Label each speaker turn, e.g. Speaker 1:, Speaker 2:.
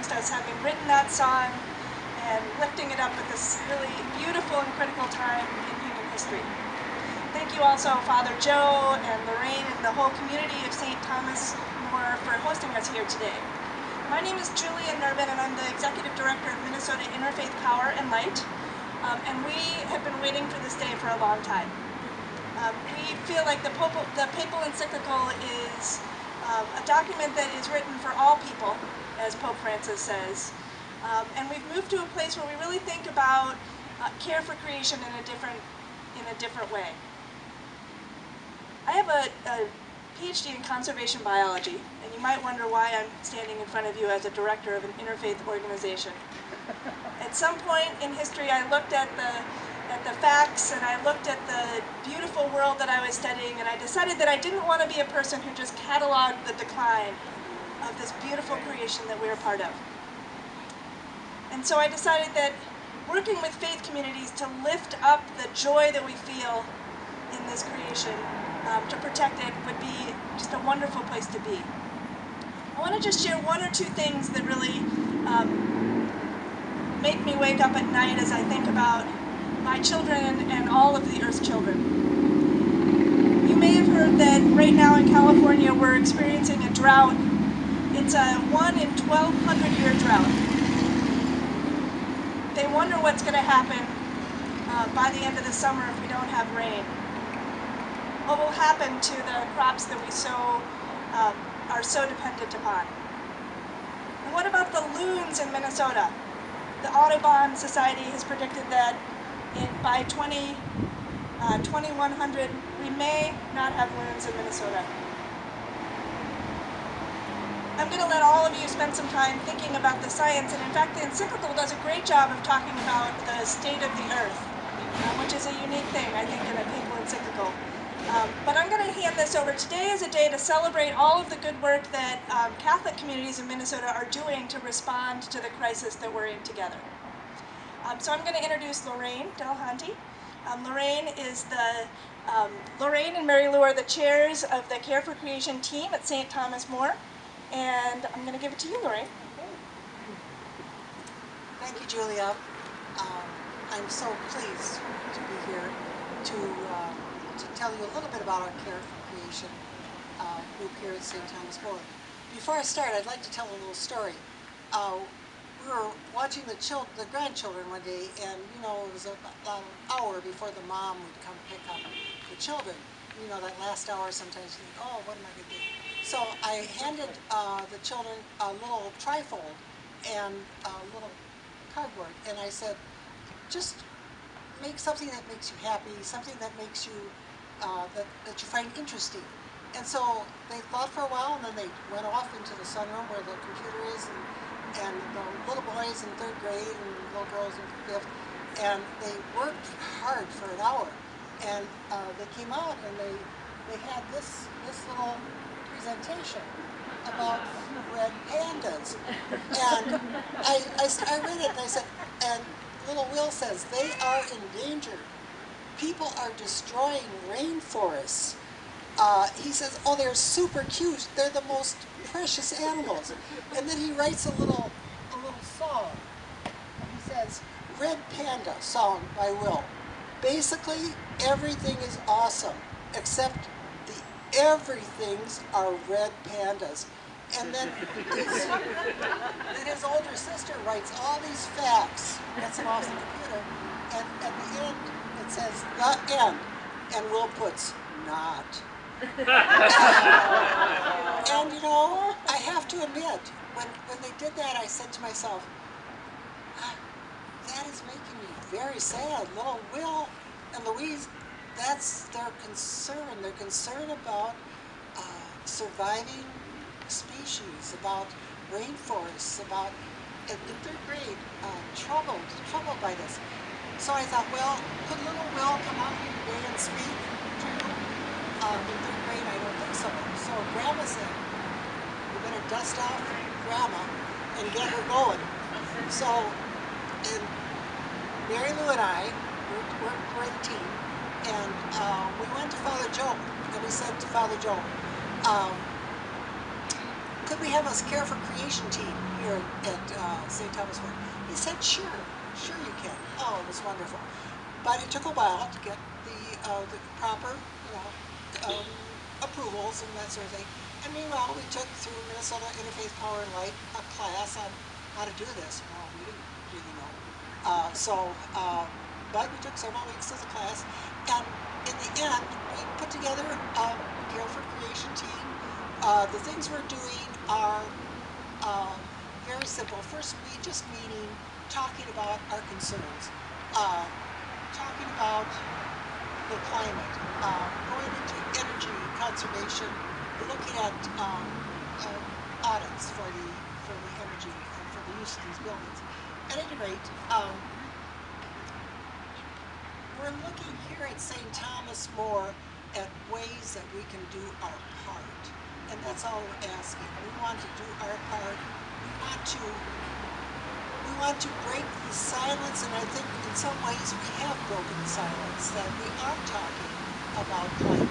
Speaker 1: amongst us, having written that song and lifting it up at this really beautiful and critical time in human history. Thank you also, Father Joe and Lorraine and the whole community of St. Thomas More for hosting us here today. My name is Julia Nervin, and I'm the Executive Director of Minnesota Interfaith Power and Light, and we have been waiting for this day for a long time. We feel like the papal encyclical is a document that is written for all people, as Pope Francis says, and we've moved to a place where we really think about care for creation in a different way. I have a PhD in conservation biology, and you might wonder why I'm standing in front of you as a director of an interfaith organization. At some point in history, I looked at the facts, and I looked at the beautiful world that I was studying, and I decided that I didn't want to be a person who just cataloged the decline of this beautiful creation that we're a part of. And so I decided that working with faith communities to lift up the joy that we feel in this creation, to protect it, would be just a wonderful place to be. I want to just share one or two things that really make me wake up at night as I think about my children and all of the Earth's children. You may have heard that right now in California we're experiencing a drought. It's a 1 in 1,200 year drought. They wonder what's going to happen by the end of the summer if we don't have rain. What will happen to the crops that we are so dependent upon? And what about the loons in Minnesota? The Audubon Society has predicted that by 2100, we may not have loons in Minnesota. I'm going to let all of you spend some time thinking about the science, and in fact the Encyclical does a great job of talking about the state of the earth, which is a unique thing, I think, in a papal encyclical. But I'm going to hand this over. Today is a day to celebrate all of the good work that Catholic communities in Minnesota are doing to respond to the crisis that we're in together. So I'm going to introduce Lorraine Delhanty. Lorraine and Mary Lou are the chairs of the Care for Creation team at St. Thomas More, and I'm going to give it to you, Lorraine.
Speaker 2: Thank you, Julia. I'm so pleased to be here to tell you a little bit about our Care for Creation group here at St. Thomas More. Before I start, I'd like to tell a little story. We were watching the grandchildren one day, and it was about an hour before the mom would come pick up the children. That last hour, sometimes you think, oh, what am I going to do? So I handed the children a little trifold and a little cardboard, and I said, just make something that makes you happy, something that makes you, that you find interesting. And so they thought for a while, and then they went off into the sunroom where the computer is, and the little boys in 3rd grade and little girls in 5th, and they worked hard for an hour. And they came out and they had this little presentation about red pandas. And I read it and I said, and little Will says, they are endangered. People are destroying rainforests. He says, oh, they're super cute. They're the most precious animals. And then he writes a little song. And he says, Red Panda, song by Will. Basically, everything is awesome, except the everythings are red pandas. And then his older sister writes all these facts, gets them off the computer, and at the end it says, the end, and Will puts, not. And I have to admit, when they did that, I said to myself, that is making me very sad. Little Will and Louise, that's their concern. They're concerned about surviving species, about rainforests, about, in 3rd grade, troubled by this. So I thought, well, could little Will come out here today and speak to you? In 3rd grade, I don't think so. So Grandma said, we better dust off Grandma and get her going. So, and Mary Lou and I, we're the team, and we went to Father Joe, and we said to Father Joe, could we have a Care for Creation team here at St. Thomas More? He said, sure, sure you can. Oh, it was wonderful. But it took a while to get the proper, approvals and that sort of thing. And meanwhile, we took through Minnesota Interfaith Power and Light a class on how to do this. Well, we didn't really know. But we took several weeks of the class, and in the end, we put together a Care for Creation team. The things we're doing are very simple. First, just meeting, talking about our concerns, talking about the climate, going into energy conservation, looking at audits for the energy and for the use of these buildings. At any rate, we're looking here at St. Thomas More at ways that we can do our part. And that's all we're asking. We want to do our part. We want to break the silence, and I think in some ways we have broken the silence, that we are talking about climate